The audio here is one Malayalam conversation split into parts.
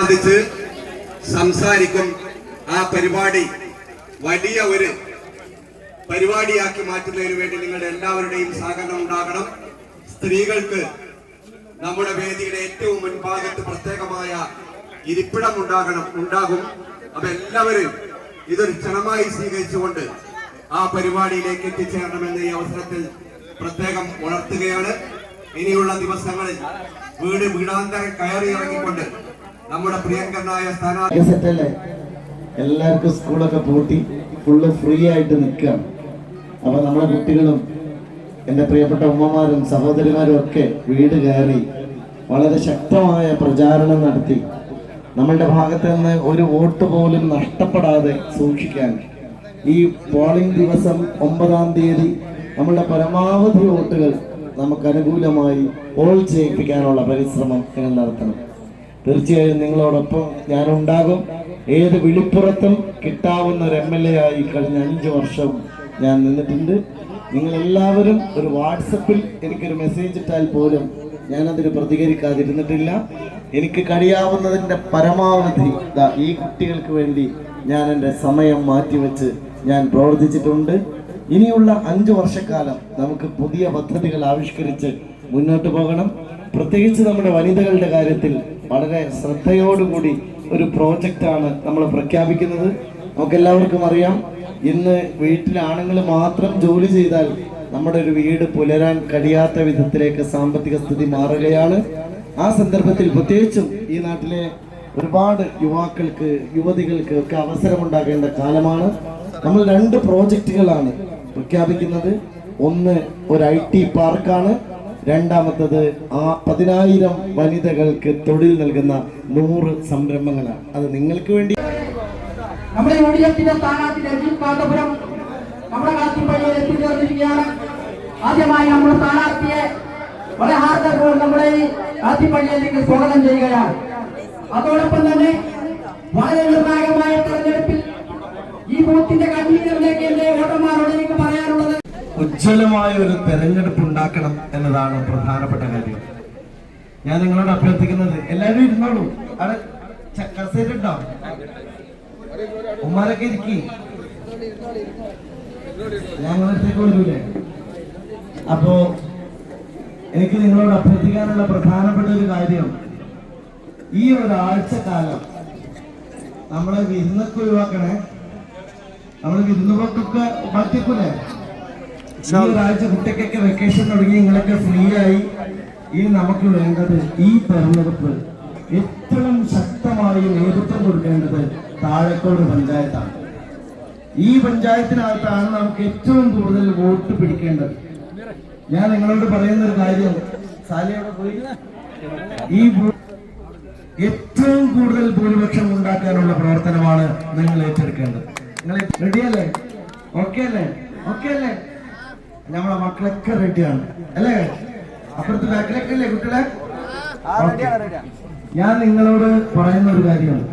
സംബന്ധിച്ച് സംസാരിക്കും. ആ പരിപാടി വലിയ ഒരു പരിപാടിയാക്കി മാറ്റുന്നതിന് വേണ്ടി നിങ്ങളുടെ എല്ലാവരുടെയും സഹകരണം ഉണ്ടാകണം. സ്ത്രീകൾക്ക് നമ്മുടെ വേദിയുടെ ഏറ്റവും മുൻഭാഗത്ത് പ്രത്യേകമായ ഇരിപ്പിടം ഉണ്ടാകും. അപ്പൊ എല്ലാവരും ഇതൊരു ക്ഷണമായി സ്വീകരിച്ചുകൊണ്ട് ആ പരിപാടിയിലേക്ക് എത്തിച്ചേരണമെന്ന് ഈ അവസരത്തിൽ പ്രത്യേകം ഉണർത്തുകയാണ്. ഇനിയുള്ള ദിവസങ്ങളിൽ വീടാന്തരം കയറി ഇറങ്ങിക്കൊണ്ട് നമ്മുടെ പ്രിയങ്കരനായ സ്ഥാനാർത്ഥി എല്ലാവർക്കും സ്കൂളൊക്കെ പൂട്ടി ഫുള്ള് ഫ്രീ ആയിട്ട് നിൽക്കുകയാണ്. അപ്പൊ നമ്മുടെ കുട്ടികളും എൻ്റെ പ്രിയപ്പെട്ട ഉമ്മമാരും സഹോദരിമാരും ഒക്കെ വീട് കയറി വളരെ ശക്തമായ പ്രചാരണം നടത്തി നമ്മളുടെ ഭാഗത്ത് നിന്ന് ഒരു വോട്ട് പോലും നഷ്ടപ്പെടാതെ സൂക്ഷിക്കാൻ ഈ പോളിംഗ് ദിവസം 9-ാം തീയതി നമ്മളുടെ പരമാവധി വോട്ടുകൾ നമുക്ക് അനുകൂലമായി പോൾ ചെയ്യിപ്പിക്കാനുള്ള പരിശ്രമം നിങ്ങൾ നടത്തണം. തീർച്ചയായും നിങ്ങളോടൊപ്പം ഞാനുണ്ടാകും. ഏത് വിളിപ്പുറത്തും കിട്ടാവുന്ന ഒരു MLA ആയി കഴിഞ്ഞ 5 വർഷം ഞാൻ നിന്നിട്ടുണ്ട്. നിങ്ങളെല്ലാവരും ഒരു വാട്സപ്പിൽ എനിക്കൊരു മെസ്സേജ് ഇട്ടാൽ പോലും ഞാനതിന് പ്രതികരിക്കാതിരുന്നിട്ടില്ല. എനിക്ക് കഴിയാവുന്നതിൻ്റെ പരമാവധി ഈ കുട്ടികൾക്ക് വേണ്ടി ഞാൻ എൻ്റെ സമയം മാറ്റിവെച്ച് ഞാൻ പ്രവർത്തിച്ചിട്ടുണ്ട്. ഇനിയുള്ള 5 വർഷക്കാലം നമുക്ക് പുതിയ പദ്ധതികൾ ആവിഷ്കരിച്ച് മുന്നോട്ട് പോകണം. പ്രത്യേകിച്ച് നമ്മുടെ വനിതകളുടെ കാര്യത്തിൽ വളരെ ശ്രദ്ധയോടുകൂടി ഒരു പ്രോജക്റ്റാണ് നമ്മൾ പ്രഖ്യാപിക്കുന്നത്. നമുക്കെല്ലാവർക്കും അറിയാം, ഇന്ന് വീട്ടിലെ ആണുങ്ങൾ മാത്രം ജോലി ചെയ്താൽ നമ്മുടെ ഒരു വീട് പുലരാൻ കഴിയാത്ത വിധത്തിലേക്ക് സാമ്പത്തിക സ്ഥിതി മാറുകയാണ്. ആ സന്ദർഭത്തിൽ പ്രത്യേകിച്ചും ഈ നാട്ടിലെ ഒരുപാട് യുവാക്കൾക്ക് യുവതികൾക്ക് ഒക്കെ അവസരമുണ്ടാകേണ്ട കാലമാണ്. നമ്മൾ 2 പ്രോജക്റ്റുകളാണ് പ്രഖ്യാപിക്കുന്നത്. ഒന്ന് ഒരു IT പാർക്കാണ്. രണ്ടാമത്തത് 10,000 വനിതകൾക്ക് തൊഴിൽ നൽകുന്ന 100 സംരംഭങ്ങളാണ്. അത് നിങ്ങൾക്ക് വേണ്ടി നമ്മുടെ യൂണിയത്തിന്റെ സ്ഥാനാർത്ഥി രഞ്ജിത്ത് കാന്തപുരം നമ്മുടെ കാത്തിപ്പള്ളിയിൽ എത്തിച്ചേർന്നിരിക്കുകയാണ്. ആദ്യമായി നമ്മുടെ സ്ഥാനാർത്ഥിയെ വളരെ ഹാർദപൂർവ്വം നമ്മുടെ ഈ കാത്തിപ്പള്ളിയിലേക്ക് സ്വാഗതം ചെയ്യുകയാണ്. അതോടൊപ്പം തന്നെ വളരെ നിർണായകമായ തെരഞ്ഞെടുപ്പിൽ ഈ ബൂത്തിന്റെ കൺവീനറിലേക്ക് എന്റെ വോട്ടർമാരോട് എനിക്ക് പറയാനുള്ളത്, ഉജ്ജ്വലമായ ഒരു തെരഞ്ഞെടുപ്പ് ഉണ്ടാക്കണം എന്നതാണ് പ്രധാനപ്പെട്ട കാര്യം. ഞാൻ നിങ്ങളോട് അഭ്യർത്ഥിക്കുന്നത്, എല്ലാവരും ഇരുന്നോളൂ. അവിടെ കസേരണ്ടോ? ഉമ്മാരൊക്കെ ഇരിക്കി, ഞങ്ങളടുത്തേക്ക് വരൂലേ? അപ്പോ എനിക്ക് നിങ്ങളോട് അഭ്യർത്ഥിക്കാനുള്ള പ്രധാനപ്പെട്ട ഒരു കാര്യം, ഈ ഒരാഴ്ചക്കാലം നമ്മളെ വിരുന്നൊക്കെ ഒഴിവാക്കണേ. നമ്മള് വിരുന്നുപോക്കൊക്കെ മാറ്റിക്കൂലേ? ഈ ഒരാഴ്ച കുട്ടിക്കൊക്കെ വെക്കേഷൻ തുടങ്ങി, നിങ്ങളൊക്കെ ഫ്രീ ആയി. ഇനി നമുക്ക് വേണ്ടത് ഈ തെരഞ്ഞെടുപ്പ് ഏറ്റവും ശക്തമായി നേതൃത്വം കൊടുക്കേണ്ടത് താഴേക്കോട് പഞ്ചായത്താണ്. ഈ പഞ്ചായത്തിനകത്താണ് നമുക്ക് ഏറ്റവും കൂടുതൽ വോട്ട് പിടിക്കേണ്ടത്. ഞാൻ നിങ്ങളോട് പറയുന്ന ഒരു കാര്യം, സാലിയോടെ പോയി ഈ ഏറ്റവും കൂടുതൽ ഭൂരിപക്ഷം ഉണ്ടാക്കാനുള്ള പ്രവർത്തനമാണ് നിങ്ങൾ ഏറ്റെടുക്കേണ്ടത്. നിങ്ങൾ റെഡിയല്ലേ? ഓക്കെ അല്ലേ? ഓക്കെ അല്ലേ? നമ്മളെ മക്കളൊക്കെ റെഡിയാണ് അല്ലേ? അപ്പുറത്ത് ബാക്കിലൊക്കെ അല്ലേ കുട്ടികളെ? ഞാൻ നിങ്ങളോട് പറയുന്ന ഒരു കാര്യമാണ്,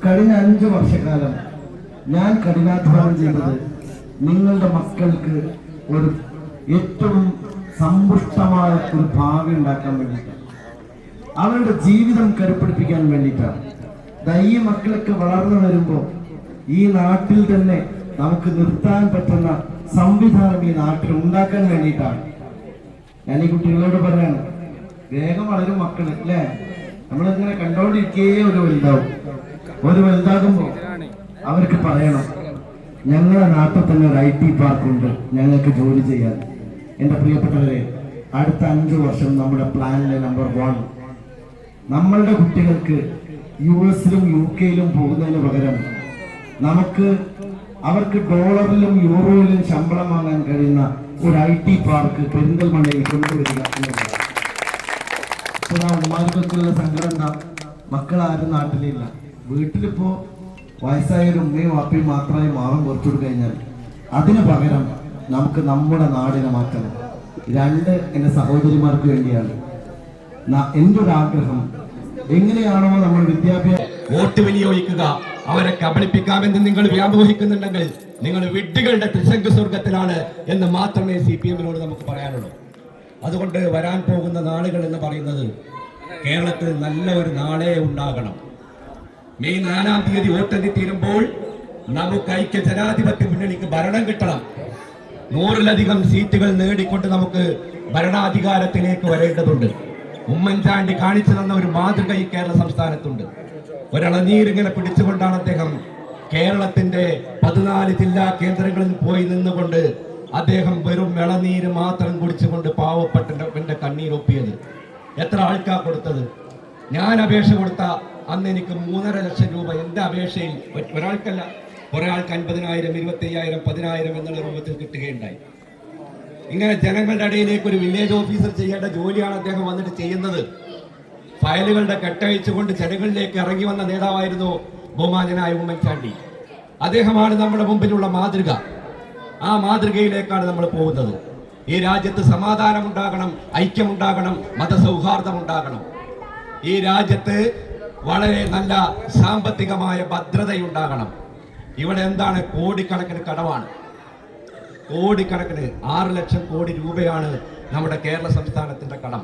കഴിഞ്ഞ 5 വർഷക്കാലം ഞാൻ കഠിനാധ്വാനം ചെയ്തത് നിങ്ങളുടെ മക്കൾക്ക് ഒരു ഏറ്റവും സമ്പുഷ്ടമായ ഒരു ഭാവി ഉണ്ടാക്കാൻ വേണ്ടിയിട്ടാണ്, അവരുടെ ജീവിതം കരുപ്പിടിപ്പിക്കാൻ വേണ്ടിയിട്ടാണ്. ഈ മക്കളൊക്കെ വളർന്നു വരുമ്പോൾ ഈ നാട്ടിൽ തന്നെ നമുക്ക് നിർത്താൻ പറ്റുന്ന സംവിധാനം ഈ നാട്ടിൽ ഉണ്ടാക്കാൻ വേണ്ടിയിട്ടാണ്. ഞാൻ ഈ കുട്ടികളോട് പറയാണ്, വേഗം വളരും മക്കൾ അല്ലേ? നമ്മളിങ്ങനെ കണ്ടോണ്ടിരിക്കേ ഒരു വലുതാകുമ്പോൾ അവർക്ക് പറയണം, ഞങ്ങളുടെ നാട്ടിൽ തന്നെ ഒരു IT പാർക്കുണ്ട്, ഞങ്ങൾക്ക് ജോലി ചെയ്യാൻ. എൻ്റെ പ്രിയപ്പെട്ടവരെ, അടുത്ത 5 വർഷം നമ്മുടെ പ്ലാനിലെ നമ്പർ 1 നമ്മളുടെ കുട്ടികൾക്ക് US-ലും UK-ലും പോകുന്നതിന് പകരം അവർക്ക് ഡോളറിലും യൂറോയിലും ശമ്പളം വാങ്ങാൻ കഴിയുന്ന ഒരു IT പാർക്ക് പെരിന്തൽമണ്ണയിൽ കൊണ്ടുവരിക എന്നതാണ്. ഉമ്മാർക്കൊക്കെയുള്ള സങ്കടം എന്താ? മക്കളാരും നാട്ടിലില്ല. വീട്ടിലിപ്പോ വയസ്സായൊരു ഉമ്മയും അപ്പയും മാത്രമായി മാറും കുറച്ചുകൂടി കഴിഞ്ഞാൽ, അതിന് പകരം നമുക്ക് നമ്മുടെ നാടിനെ മാറ്റണം. 2 എൻ്റെ സഹോദരിമാർക്ക് വേണ്ടിയാണ് എൻ്റെ ഒരു ആഗ്രഹം. എങ്ങനെയാണോ നമ്മൾ വിദ്യാഭ്യാസം വോട്ട് വിനിയോഗിക്കുക, അവരെ കബളിപ്പിക്കാമെന്ന് നിങ്ങൾ വ്യാമോഹിക്കുന്നുണ്ടെങ്കിൽ നിങ്ങൾ വിഡ്ഢികളുടെ ത്രിശങ്ക് സ്വർഗത്തിലാണ് എന്ന് മാത്രമേ CPM-നോട് നമുക്ക് പറയാനുള്ളൂ. അതുകൊണ്ട് വരാൻ പോകുന്ന നാളുകൾ എന്ന് പറയുന്നത് കേരളത്തിൽ നല്ല ഒരു നാളെ ഉണ്ടാകണം. മെയ് 4-ാം തീയതി വോട്ടെണ്ണി തീരുമ്പോൾ നമുക്ക് ഐക്യ ജനാധിപത്യ മുന്നണിക്ക് ഭരണം കിട്ടണം. 100-ലധികം സീറ്റുകൾ നേടിക്കൊണ്ട് നമുക്ക് ഭരണാധികാരത്തിലേക്ക് വരേണ്ടതുണ്ട്. ഉമ്മൻചാണ്ടി കാണിച്ചു തന്ന ഒരു മാതൃക ഈ കേരള സംസ്ഥാനത്തുണ്ട്. ഒരളനീരിങ്ങനെ പിടിച്ചുകൊണ്ടാണ് അദ്ദേഹം കേരളത്തിന്റെ 14 ജില്ലാ കേന്ദ്രങ്ങളിൽ പോയി നിന്നുകൊണ്ട് അദ്ദേഹം വെറും ഇളനീര് മാത്രം കുടിച്ചുകൊണ്ട് പാവപ്പെട്ടവന്റെ കണ്ണീരൊപ്പിയത്. എത്ര ആൾക്കാ കൊടുത്തത്? ഞാൻ അപേക്ഷ കൊടുത്ത അന്ന് എനിക്ക് 3.5 ലക്ഷം രൂപ എന്റെ അപേക്ഷയിൽ ഒരാൾക്കല്ല, കുറെ ആൾക്ക് 50,000, 25,000, 10,000 എന്നുള്ള രൂപത്തിൽ കിട്ടുകയുണ്ടായി. ഇങ്ങനെ ജനങ്ങളുടെ ഇടയിലേക്ക് ഒരു വില്ലേജ് ഓഫീസർ ചെയ്യേണ്ട ജോലിയാണ് അദ്ദേഹം വന്നിട്ട് ചെയ്യുന്നത്. ഫയലുകളുടെ കെട്ടഴിച്ചുകൊണ്ട് ജനങ്ങളിലേക്ക് ഇറങ്ങി വന്ന നേതാവായിരുന്നു ബഹുമാന്യനായ ഉമ്മൻചാണ്ടി. അദ്ദേഹമാണ് നമ്മുടെ മുമ്പിലുള്ള മാതൃക. ആ മാതൃകയിലേക്കാണ് നമ്മൾ പോകുന്നത്. ഈ രാജ്യത്ത് സമാധാനം ഉണ്ടാകണം, ഐക്യമുണ്ടാകണം, മതസൗഹാർദ്ദം ഉണ്ടാകണം. ഈ രാജ്യത്ത് വളരെ നല്ല സാമ്പത്തികമായ ഭദ്രതയുണ്ടാകണം. ഇവിടെ എന്താണ്? കോടിക്കണക്കിന് കടമാണ്. കോടിക്കണക്കിന് 6 ലക്ഷം കോടി രൂപയാണ് നമ്മുടെ കേരള സംസ്ഥാനത്തിന്റെ കടം.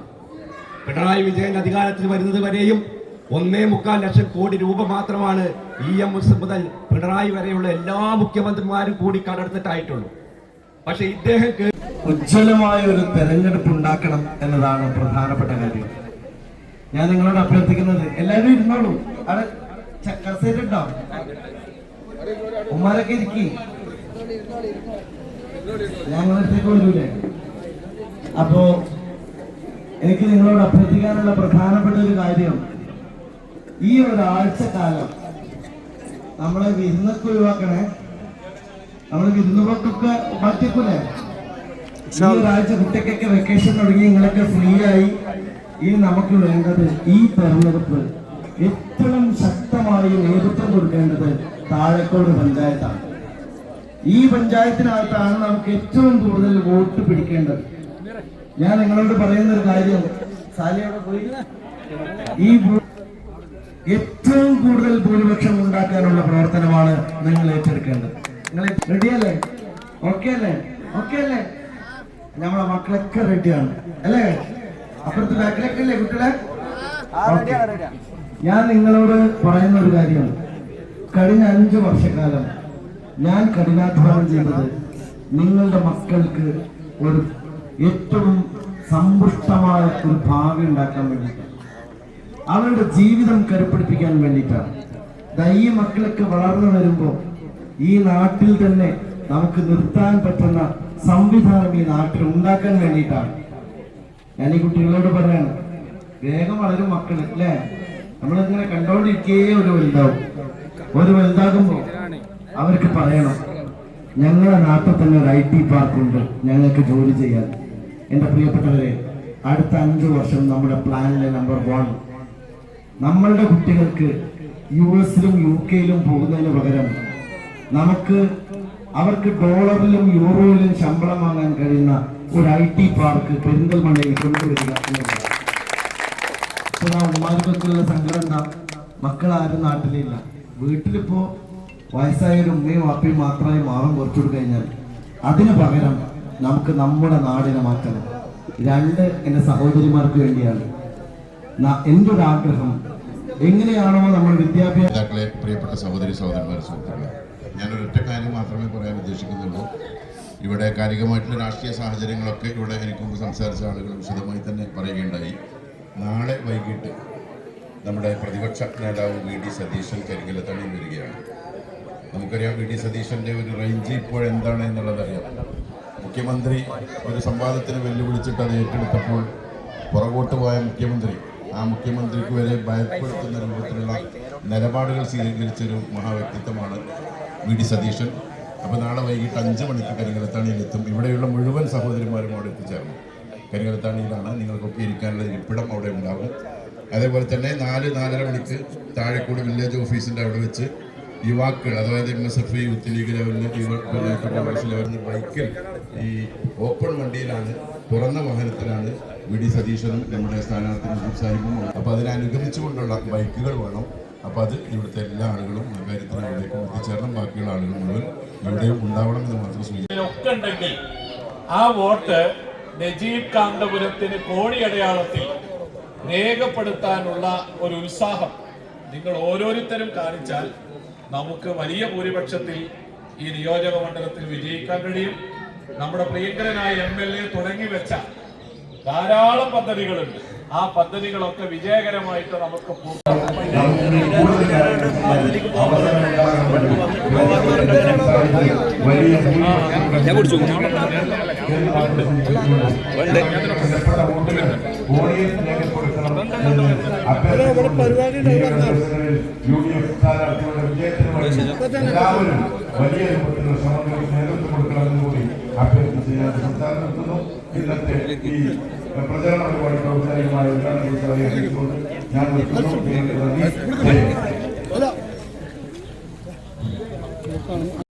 പിണറായി വിജയൻ അധികാരത്തിൽ വരുന്നത് വരെയും 1.25 ലക്ഷം കോടി രൂപ മാത്രമാണ് EMS മുതൽ പിണറായി വരെയുള്ള എല്ലാ മുഖ്യമന്ത്രിമാരും കൂടി കടമെടുത്തിട്ടായിട്ടുള്ളൂ. പക്ഷെ ഇദ്ദേഹം ഉജ്ജ്വലമായ ഒരു തെരഞ്ഞെടുപ്പ് ഉണ്ടാക്കണം എന്നതാണ് പ്രധാനപ്പെട്ട കാര്യം. ഞാൻ നിങ്ങളോട് അഭ്യർത്ഥിക്കുന്നത്, എല്ലാവരും ഇരുന്നോളൂ. അവിടെ കസേരട്ടോ, ഉമ്മാരൊക്കെ ഇരിക്കി, ഞങ്ങളടുത്തേക്ക് വരൂലേ? അപ്പോ എനിക്ക് നിങ്ങളോട് അഭ്യർത്ഥിക്കാനുള്ള പ്രധാനപ്പെട്ട ഒരു കാര്യം, ഈ ഒരാഴ്ചക്കാലം നമ്മളെ വിരുന്നൊക്കെ ഒഴിവാക്കണേ. നമ്മള് വിരുന്നുപോക്കൊക്കെ മാറ്റിക്കൂലേ? ഈ ഒരാഴ്ച കുട്ടിക്കൊക്കെ വെക്കേഷൻ തുടങ്ങി, നിങ്ങളൊക്കെ ഫ്രീ ആയി. ഇനി നമുക്ക് വേണ്ടത് ഈ തെരഞ്ഞെടുപ്പ് ഏറ്റവും ശക്തമായി നേതൃത്വം കൊടുക്കേണ്ടത് താഴേക്കോട് പഞ്ചായത്താണ്. ഈ പഞ്ചായത്തിനകത്താണ് നമുക്ക് ഏറ്റവും കൂടുതൽ വോട്ട് പിടിക്കേണ്ടത്. ഞാൻ നിങ്ങളോട് പറയുന്ന ഒരു കാര്യം, സാലിയോടെ പോയി ഈ ഏറ്റവും കൂടുതൽ ഭൂരിപക്ഷം ഉണ്ടാക്കാനുള്ള പ്രവർത്തനമാണ് നിങ്ങൾ ഏറ്റെടുക്കേണ്ടത്. നിങ്ങൾ റെഡിയല്ലേ? ഓക്കെ അല്ലേ? ഓക്കെ അല്ലേ? നമ്മളെ മക്കളൊക്കെ റെഡിയാണ് അല്ലേ? അപ്പുറത്ത് ബാക്കിലൊക്കെ അല്ലേ കുട്ടികളെ? ഞാൻ നിങ്ങളോട് പറയുന്ന ഒരു കാര്യം, കഴിഞ്ഞ 5 വർഷക്കാലം ഞാൻ കഠിനാധ്വാനം ചെയ്തത് നിങ്ങളുടെ മക്കൾക്ക് ഒരു ഏറ്റവും സമ്പുഷ്ടമായ ഒരു ഭാവി ഉണ്ടാക്കാൻ വേണ്ടിയിട്ടാണ്, അവരുടെ ജീവിതം കരുപ്പിടിപ്പിക്കാൻ വേണ്ടിയിട്ടാണ്. ഈ മക്കളൊക്കെ വളർന്നു വരുമ്പോൾ ഈ നാട്ടിൽ തന്നെ നമുക്ക് നിർത്താൻ പറ്റുന്ന സംവിധാനം ഈ നാട്ടിൽ ഉണ്ടാക്കാൻ വേണ്ടിയിട്ടാണ്. ഞാൻ ഈ കുട്ടികളോട് പറയാണ്, വേഗം വളരും മക്കൾ അല്ലേ? നമ്മളിങ്ങനെ കണ്ടോണ്ടിരിക്കേ ഒരു വലുതാകുമ്പോൾ അവർക്ക് പറയണം, ഞങ്ങളുടെ നാട്ടിൽ തന്നെ ഒരു IT പാർക്കുണ്ട്, ഞങ്ങൾക്ക് ജോലി ചെയ്യാൻ. എന്റെ പ്രിയപ്പെട്ടവരെ, അടുത്ത 5 വർഷം നമ്മുടെ പ്ലാനിലെ നമ്പർ 1, നമ്മളുടെ കുട്ടികൾക്ക് US-ലും UK-ലും പോകുന്നതിന് പകരം അവർക്ക് ഡോളറിലും യൂറോയിലും ശമ്പളം വാങ്ങാൻ കഴിയുന്ന ഒരു IT പാർക്ക് പെരിന്തൽമണ്ണയിൽ കൊണ്ടുവരിക എന്നതാണ്. ഇപ്പൊ ഉമ്മാർക്കൊക്കെയുള്ള സങ്കടം എന്താ? മക്കളാരും നാട്ടിലില്ല. വീട്ടിലിപ്പോ വയസ്സായൊരു ഉമ്മയും വാപ്പയും മാത്രമായി മാറും കുറച്ചുകൂടി കഴിഞ്ഞാൽ. അതിന് പകരം നമുക്ക് നമ്മുടെ നാടിനെ മാറ്റണം. 2 എന്റെ സഹോദരിമാർക്ക് വേണ്ടിയാണ് എൻ്റെ ഒരു ആഗ്രഹം. എങ്ങനെയാണോ നമ്മൾ വിദ്യാഭ്യാസ പ്രിയപ്പെട്ട സഹോദരന്മാർ, സുഹൃത്തുക്കളെ, ഞാനൊരൊറ്റ കാര്യം മാത്രമേ പറയാൻ ഉദ്ദേശിക്കുന്നുള്ളൂ. ഇവിടെ കാലികമായിട്ടുള്ള രാഷ്ട്രീയ സാഹചര്യങ്ങളൊക്കെ ഇവിടെ എനിക്ക് മുമ്പ് സംസാരിച്ച ആളുകൾ വിശദമായി തന്നെ പറയുകയുണ്ടായി. നാളെ വൈകിട്ട് നമ്മുടെ പ്രതിപക്ഷ നേതാവ് VD സതീശൻ കരിങ്കലത്തണിയിൽ വരികയാണ്. നമുക്കറിയാം VD സതീശൻ്റെ ഒരു റേഞ്ച് ഇപ്പോഴെന്താണ് എന്നുള്ളതറിയാം. മുഖ്യമന്ത്രി ഒരു സംവാദത്തിന് വെല്ലുവിളിച്ചിട്ട് അത് ഏറ്റെടുത്തപ്പോൾ പുറകോട്ട് പോയ മുഖ്യമന്ത്രി, ആ മുഖ്യമന്ത്രിക്ക് വരെ ഭയപ്പെടുത്തുന്ന രൂപത്തിലുള്ള നിലപാടുകൾ സ്വീകരിച്ചൊരു മഹാവ്യക്തിത്വമാണ് VD സതീശൻ. അപ്പോൾ നാളെ വൈകിട്ട് 5 മണിക്ക് കരിങ്കലത്താണിയിലെത്തും. ഇവിടെയുള്ള മുഴുവൻ സഹോദരിമാരും അവിടെ എത്തിച്ചേർന്നു. കരിങ്കലത്താണിയിലാണ്, നിങ്ങൾക്കൊക്കെ ഇരിക്കാനുള്ള ഇരിപ്പിടം അവിടെ ഉണ്ടാകും. അതേപോലെ തന്നെ 4-4:30 മണിക്ക് താഴെക്കൂടി വില്ലേജ് ഓഫീസിൻ്റെ അവിടെ വെച്ച് യുവാക്കൾ, അതായത് MSF യൂത്ത് ലീഗ് ലെവലിൽ ലെവലിൽ ബൈക്കിൽ ഈ ഓപ്പൺ വണ്ടിയിലാണ്, തുറന്ന വാഹനത്തിലാണ് VD സതീശനും നമ്മുടെ സ്ഥാനാർത്ഥി മുഹമ്മദ് സാഹിബും. അപ്പോൾ അതിനനുഗമിച്ചുകൊണ്ടുള്ള ബൈക്കുകൾ വേണം. അപ്പോൾ അത് ഇവിടുത്തെ എല്ലാ ആളുകളും ആ കാര്യത്തിന് ഇവിടേക്കും എത്തിച്ചേരണം. ബാക്കിയുള്ള ആളുകൾ മുഴുവൻ ഇവിടെയും ഉണ്ടാവണം എന്ന് മാത്രം സൂചിപ്പിക്കും. ആ വോട്ട് നജീബ് കാന്തപുരത്തിന് കോടി അടയാളത്തിൽ രേഖപ്പെടുത്താനുള്ള ഒരു ഉത്സാഹം നിങ്ങൾ ഓരോരുത്തരും കാണിച്ചാൽ നമുക്ക് വലിയ ഭൂരിപക്ഷത്തിൽ ഈ നിയോജക മണ്ഡലത്തിൽ വിജയിക്കാൻ കഴിയും. നമ്മുടെ പ്രിയങ്കരനായ MLA തുടങ്ങി വെച്ച ധാരാളം പദ്ധതികളുണ്ട്. ആ പദ്ധതികളൊക്കെ വിജയകരമായിട്ട് നമുക്ക് ഇന്നത്തെ ഈ പ്രചരണ പരിപാടി ഔപചാരികമായ ഞാൻ നിർത്തുന്നു.